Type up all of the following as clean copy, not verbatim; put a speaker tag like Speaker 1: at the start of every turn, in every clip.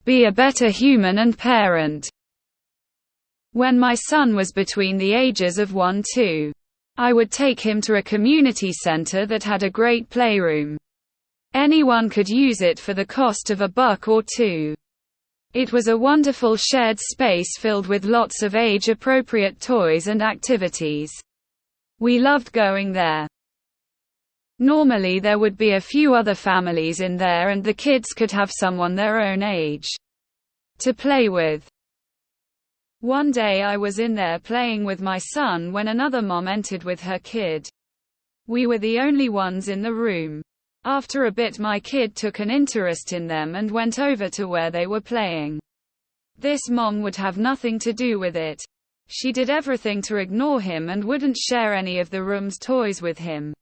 Speaker 1: Be a better human and parent. When my son was between the ages of 1 and 2, I would take him to a community center that had a great playroom. Anyone could use it for the cost of $1 or $2. It was a wonderful shared space filled with lots of age-appropriate toys and activities. We loved going there. Normally there would be a few other families in there and the kids could have someone their own age to play with. One day I was in there playing with my son when another mom entered with her kid. We were the only ones in the room. After a bit my kid took an interest in them and went over to where they were playing. This mom would have nothing to do with it. She did everything to ignore him and wouldn't share any of the room's toys with him.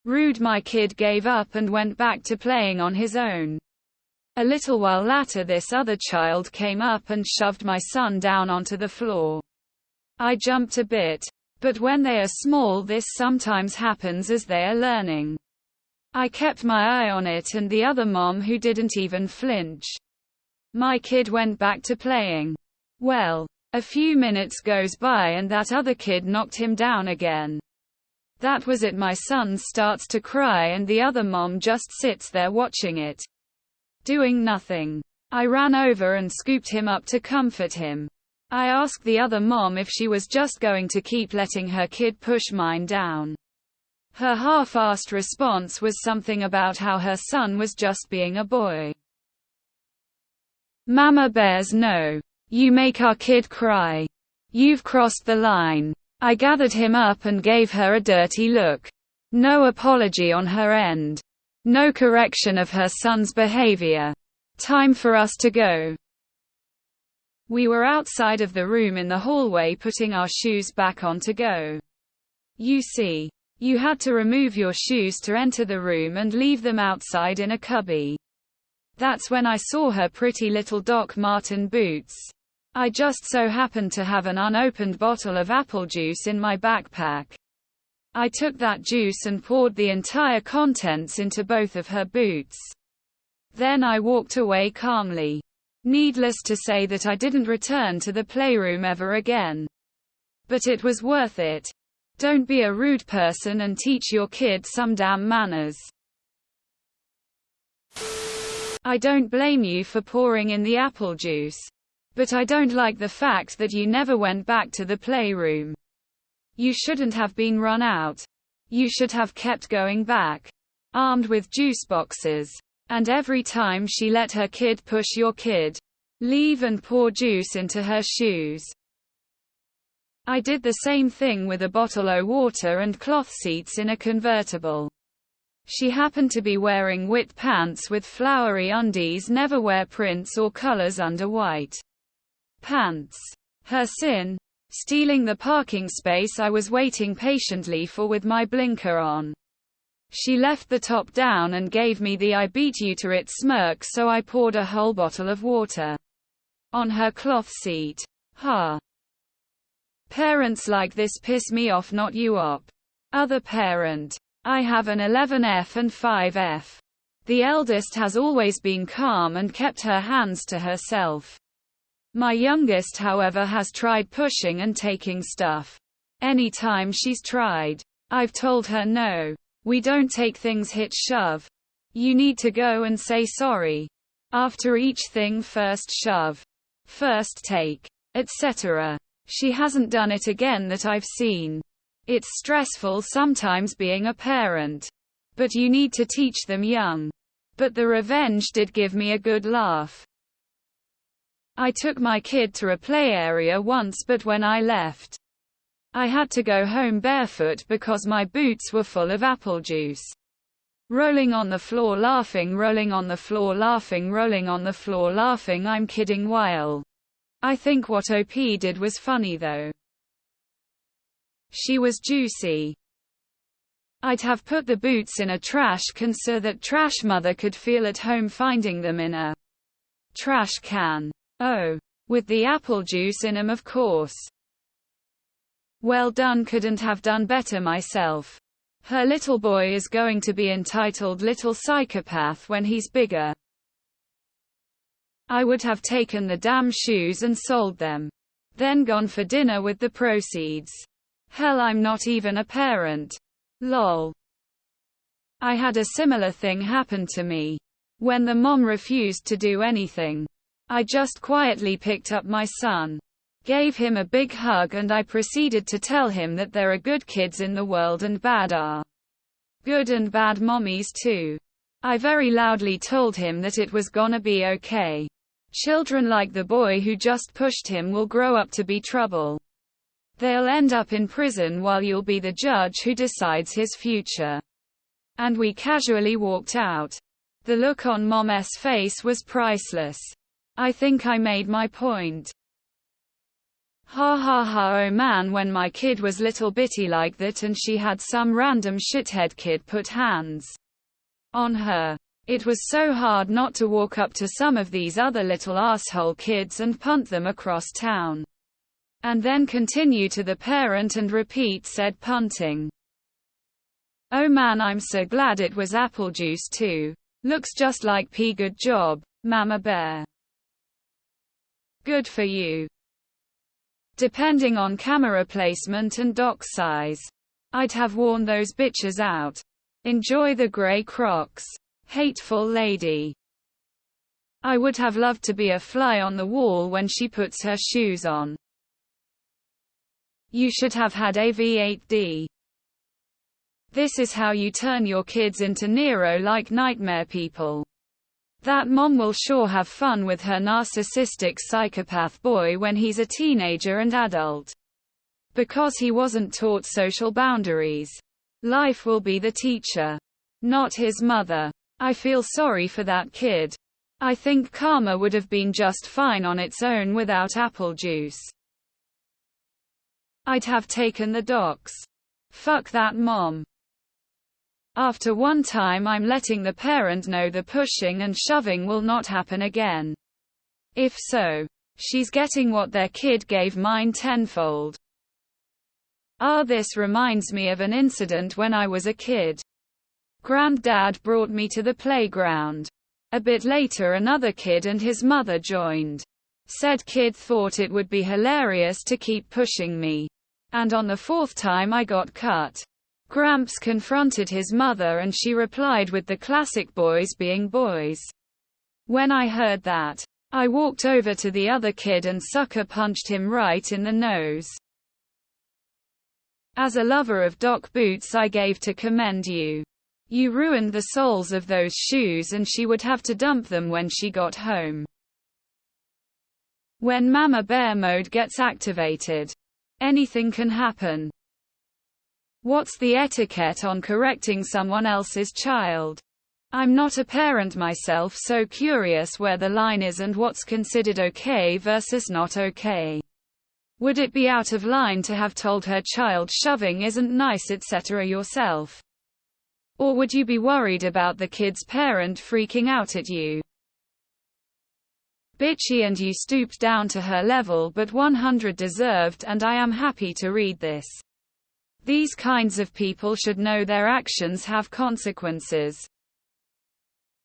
Speaker 1: Rude, my kid gave up and went back to playing on his own. A little while later this other child came up and shoved my son down onto the floor. I jumped a bit. But when they are small this sometimes happens as they are learning. I kept my eye on it and the other mom who didn't even flinch. My kid went back to playing. Well, a few minutes goes by and that other kid knocked him down again. That was it. My son starts to cry and the other mom just sits there watching it, doing nothing. I ran over and scooped him up to comfort him. I asked the other mom if she was just going to keep letting her kid push mine down. Her half-assed response was something about how her son was just being a boy. Mama bears no. You make our kid cry. You've crossed the line. I gathered him up and gave her a dirty look. No apology on her end. No correction of her son's behavior. Time for us to go. We were outside of the room in the hallway putting our shoes back on to go. You see, you had to remove your shoes to enter the room and leave them outside in a cubby. That's when I saw her pretty little Doc Marten boots. I just so happened to have an unopened bottle of apple juice in my backpack. I took that juice and poured the entire contents into both of her boots. Then I walked away calmly. Needless to say that I didn't return to the playroom ever again. But it was worth it. Don't be a rude person and teach your kid some damn manners. I don't blame you for pouring in the apple juice. But I don't like the fact that you never went back to the playroom. You shouldn't have been run out. You should have kept going back, armed with juice boxes. And every time she let her kid push your kid, leave and pour juice into her shoes. I did the same thing with a bottle of water and cloth seats in a convertible. She happened to be wearing white pants with flowery undies. Never wear prints or colors under white pants. Her sin? Stealing the parking space I was waiting patiently for with my blinker on. She left the top down and gave me the "I beat you" to it smirk, so I poured a whole bottle of water on her cloth seat. Ha. Parents like this piss me off, not you op. Other parent. I have an 11F and 5F. The eldest has always been calm and kept her hands to herself. My youngest, however, has tried pushing and taking stuff. Anytime she's tried, I've told her no. We don't take things hit shove. You need to go and say sorry. After each thing, first shove, first take, etc. She hasn't done it again that I've seen. It's stressful sometimes being a parent. But you need to teach them young. But the revenge did give me a good laugh. I took my kid to a play area once, but when I left, I had to go home barefoot because my boots were full of apple juice. Rolling on the floor laughing, rolling on the floor laughing, rolling on the floor laughing. I'm kidding while. I think what OP did was funny though. She was juicy. I'd have put the boots in a trash can so that trash mother could feel at home finding them in a trash can. Oh, with the apple juice in 'em, of course. Well done, couldn't have done better myself. Her little boy is going to be entitled Little Psychopath when he's bigger. I would have taken the damn shoes and sold them. Then gone for dinner with the proceeds. Hell, I'm not even a parent. Lol. I had a similar thing happen to me. When the mom refused to do anything, I just quietly picked up my son, gave him a big hug, and I proceeded to tell him that there are good kids in the world and bad are good and bad mommies too. I very loudly told him that it was gonna be okay. Children like the boy who just pushed him will grow up to be trouble. They'll end up in prison while you'll be the judge who decides his future. And we casually walked out. The look on Mom's face was priceless. I think I made my point. Ha ha ha, oh man, when my kid was little bitty like that and she had some random shithead kid put hands on her. It was so hard not to walk up to some of these other little asshole kids and punt them across town. And then continue to the parent and repeat said punting. Oh man, I'm so glad it was apple juice too. Looks just like pee. Good job, Mama Bear. Good for you. Depending on camera placement and dock size, I'd have worn those bitches out. Enjoy the grey Crocs. Hateful lady. I would have loved to be a fly on the wall when she puts her shoes on. You should have had a V8D. This is how you turn your kids into Nero-like nightmare people. That mom will sure have fun with her narcissistic psychopath boy when he's a teenager and adult. Because he wasn't taught social boundaries. Life will be the teacher, not his mother. I feel sorry for that kid. I think karma would have been just fine on its own without apple juice. I'd have taken the docks. Fuck that mom. After one time, I'm letting the parent know the pushing and shoving will not happen again. If so, she's getting what their kid gave mine tenfold. This reminds me of an incident when I was a kid. Granddad brought me to the playground. A bit later, another kid and his mother joined. Said kid thought it would be hilarious to keep pushing me. And on the fourth time I got cut. Gramps confronted his mother and she replied with the classic boys being boys. When I heard that, I walked over to the other kid and sucker punched him right in the nose. As a lover of dock boots, I gave to commend you. You ruined the soles of those shoes and she would have to dump them when she got home. When Mama Bear mode gets activated, anything can happen. What's the etiquette on correcting someone else's child? I'm not a parent myself, so curious where the line is and what's considered okay versus not okay. Would it be out of line to have told her child shoving isn't nice, etc. yourself? Or would you be worried about the kid's parent freaking out at you? Bitchy, and you stooped down to her level, but 100 deserved, and I am happy to read this. These kinds of people should know their actions have consequences.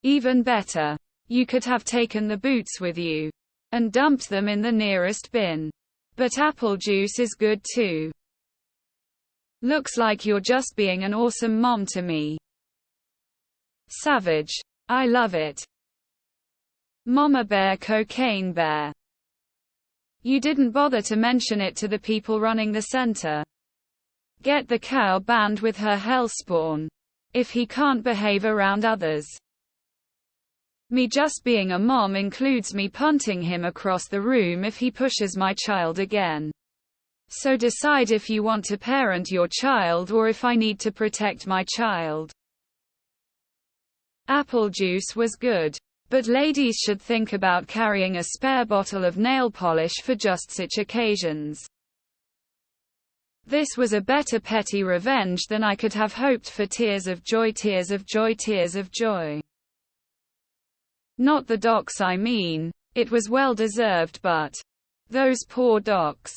Speaker 1: Even better, you could have taken the boots with you and dumped them in the nearest bin. But apple juice is good too. Looks like you're just being an awesome mom to me. Savage. I love it. Mama Bear, Cocaine Bear. You didn't bother to mention it to the people running the center. Get the cow banned with her hellspawn. If he can't behave around others. Me just being a mom includes me punting him across the room if he pushes my child again. So decide if you want to parent your child or if I need to protect my child. Apple juice was good. But ladies should think about carrying a spare bottle of nail polish for just such occasions. This was a better petty revenge than I could have hoped for. Tears of joy, tears of joy, tears of joy. Not the docks, I mean. It was well deserved, but those poor docks.